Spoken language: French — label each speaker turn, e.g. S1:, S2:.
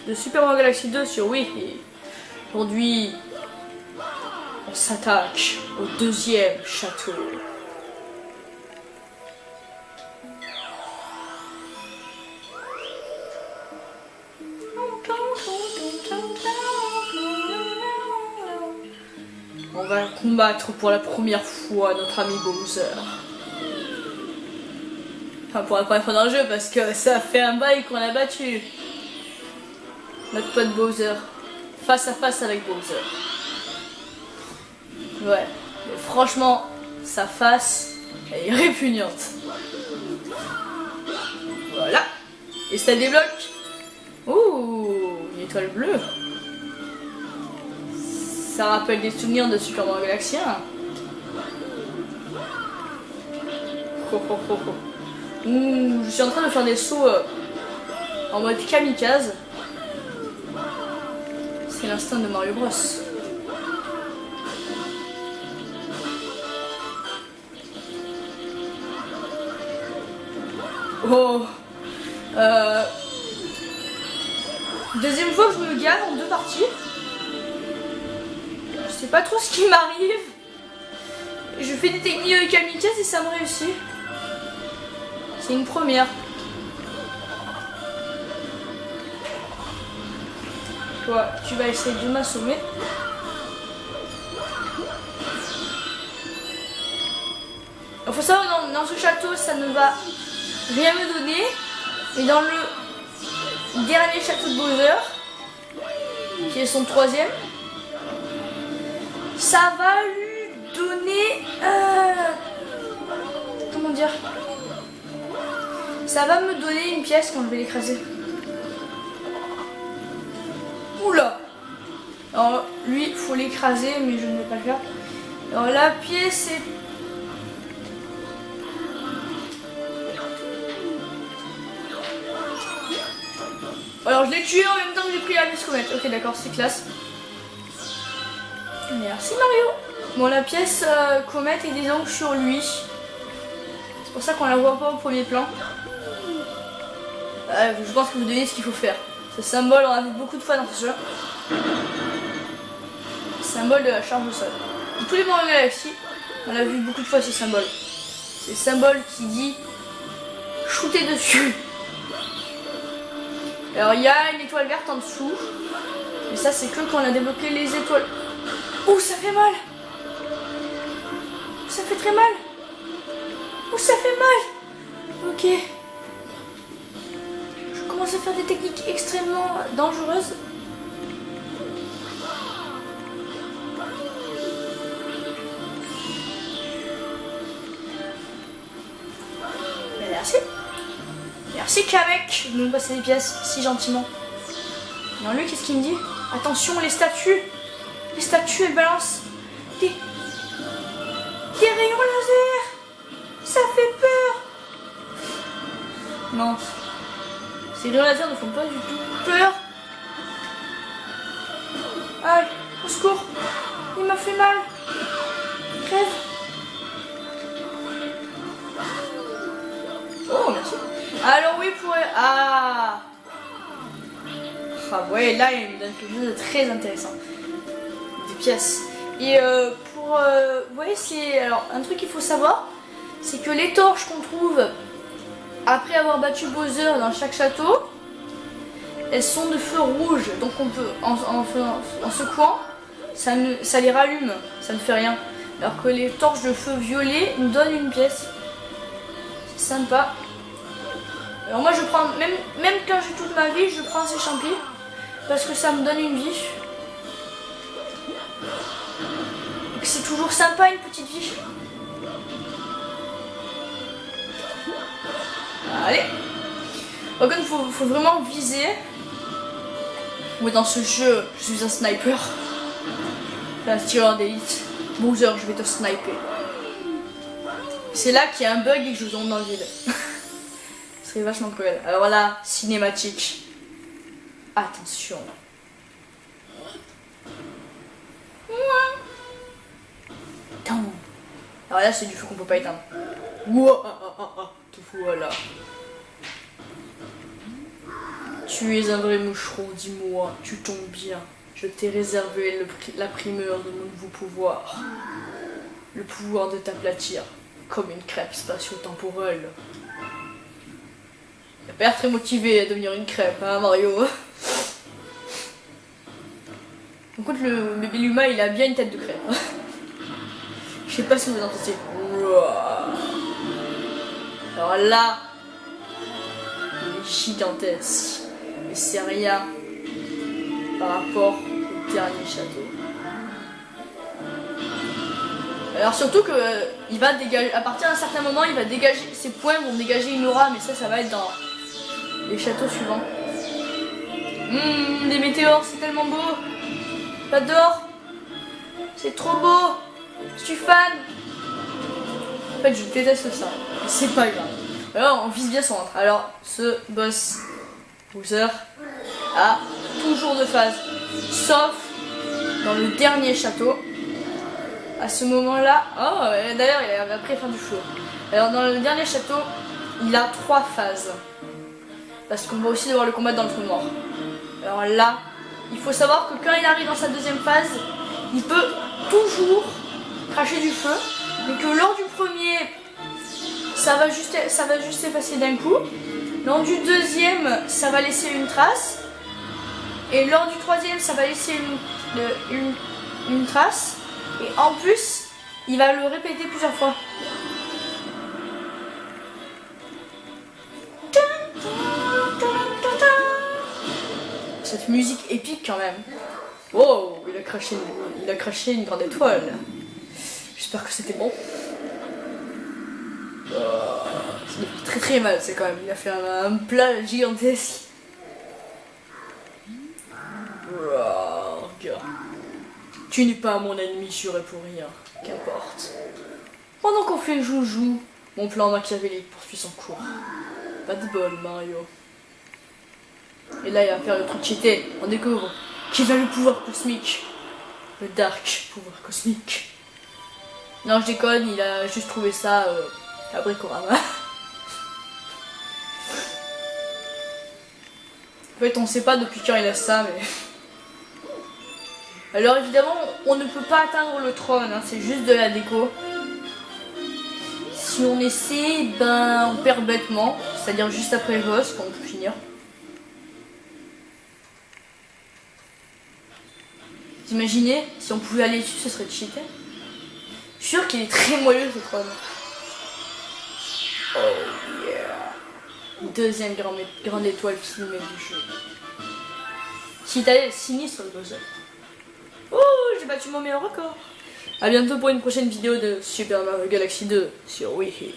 S1: de Super Mario Galaxy 2 sur Wii. Aujourd'hui, on s'attaque au deuxième château. On va combattre pour la première fois notre ami Bowser. Enfin, pour la première fois dans le jeu, parce que ça fait un bail qu'on a battu notre pote Bowser. Face à face avec Bowser. Ouais, mais franchement, sa face, elle est répugnante. Voilà. Et ça débloque. Ouh, une étoile bleue. Ça rappelle des souvenirs de Super Mario Galaxy 1. Oh, oh, oh, oh. Ouh, je suis en train de faire des sauts en mode kamikaze. C'est l'instinct de Mario Bros. Oh. Deuxième fois que je me gare en deux parties. Je sais pas trop ce qui m'arrive. Je fais des techniques de kamikaze et ça me réussit. C'est une première. Toi, tu vas essayer de m'assommer. Il faut savoir, dans ce château, ça ne va rien me donner. Et dans le dernier château de Bowser, qui est son troisième, ça va lui donner... comment dire? Ça va me donner une pièce quand je vais l'écraser. Oula! Alors lui, il faut l'écraser, mais je ne vais pas le faire. Alors la pièce est... Alors je l'ai tué en même temps que j'ai pris la pièce comète. Ok, d'accord, c'est classe. Merci Mario. Bon, la pièce comète est disons sur lui. C'est pour ça qu'on la voit pas au premier plan. Je pense que vous devinez ce qu'il faut faire. Ce symbole, on a vu beaucoup de fois dans ce jeu. Symbole de la charge au sol. Dans tous les Mario Galaxy, on a vu beaucoup de fois ce symbole. C'est le symbole qui dit shooter dessus. Alors il y a une étoile verte en dessous. Mais ça c'est que quand on a débloqué les étoiles. Ouh, ça fait mal. Ça fait très mal. Ouh, ça fait mal. Ok. Je commence à faire des techniques extrêmement dangereuses. Mais merci. Merci Kamek de me passer des pièces si gentiment. Non, lui, qu'est-ce qu'il me dit? Attention, les statues. Les statues, elles balancent des rayons laser. Ça fait peur. Non. Ces rayons laser ne font pas du tout peur. Aïe, au secours. Il m'a fait mal. Crève. Oh, merci. Alors oui, pour... Ah. Ah ouais, là, il me donne quelque chose de très intéressant. Des pièces. Et pour... vous voyez, c'est... Alors, un truc qu'il faut savoir, c'est que les torches qu'on trouve après avoir battu Bowser dans chaque château, elles sont de feu rouge. Donc on peut, en secouant, ça les rallume, ça ne fait rien. Alors que les torches de feu violet nous donnent une pièce. C'est sympa. Alors moi je prends, même quand j'ai toute ma vie, je prends ces champis. Parce que ça me donne une vie. C'est toujours sympa une petite vie. Allez. Par contre, faut vraiment viser. Oui, dans ce jeu, je suis un sniper. Un tireur d'élite. Bowser, je vais te sniper. C'est là qu'il y a un bug et que je vous tombe dans le vide. Ce serait vachement cruel. Alors là, cinématique. Attention. Alors là, c'est du feu qu'on peut pas éteindre. Voilà. Tu es un vrai moucheron, dis-moi, tu tombes bien. Je t'ai réservé la primeur de mon nouveau pouvoir. Le pouvoir de t'aplatir, comme une crêpe spatio-temporelle. Il a pas l'air très motivé à devenir une crêpe, hein, Mario. Par contre, le bébé Luma, il a bien une tête de crêpe. Je sais pas si vous en pensez. Alors là, il est gigantesque. Mais c'est rien par rapport au dernier château. Alors surtout que il va dégager, à partir d'un certain moment, il va dégager, ses points vont dégager une aura, mais ça va être dans les châteaux suivants. Des météores, c'est tellement beau. J'adore. C'est trop beau. Je suis fan. En fait, je déteste ça. Mais c'est pas grave. Alors, on vise bien son ventre. Alors, ce boss Bowser a toujours de phase. Sauf dans le dernier château. À ce moment-là... Oh, d'ailleurs, il avait après fin du feu. Alors, dans le dernier château, il a 3 phases. Parce qu'on va aussi devoir le combattre dans le trou noir. Alors là, il faut savoir que quand il arrive dans sa deuxième phase, il peut toujours cracher du feu. Mais que lors du premier, ça va juste s'effacer d'un coup. Lors du deuxième, ça va laisser une trace. Et lors du troisième, ça va laisser une trace. Et en plus, il va le répéter plusieurs fois. Cette musique épique quand même. Oh, il a craché une grande étoile. J'espère que c'était bon. Oh, ça fait très très mal, c'est quand même. Il a fait un plat gigantesque. Oh, gars. Tu n'es pas mon ennemi, je serai pour rien. Qu'importe. Pendant qu'on fait joujou, mon plan machiavélique poursuit son cours. Pas de bol, Mario. Et là, il va faire le truc cheaté. On découvre qu'il a le pouvoir cosmique. Le Dark pouvoir cosmique. Non, je déconne, il a juste trouvé ça à Bricorama. En fait, on sait pas depuis quand il a ça, mais... Alors évidemment, on ne peut pas atteindre le trône, hein, c'est juste de la déco. Si on essaie, ben on perd bêtement, c'est-à-dire juste après le boss, quand on peut finir. Vous imaginez, si on pouvait aller dessus, ce serait cheaté. Je suis sûr qu'il est très moelleux ce trône. Oh yeah. Deuxième grande étoile filmée du jeu. Citadelle sinistre le Bowser. Oh, j'ai battu mon meilleur record. A bientôt pour une prochaine vidéo de Super Mario Galaxy 2 sur Wii.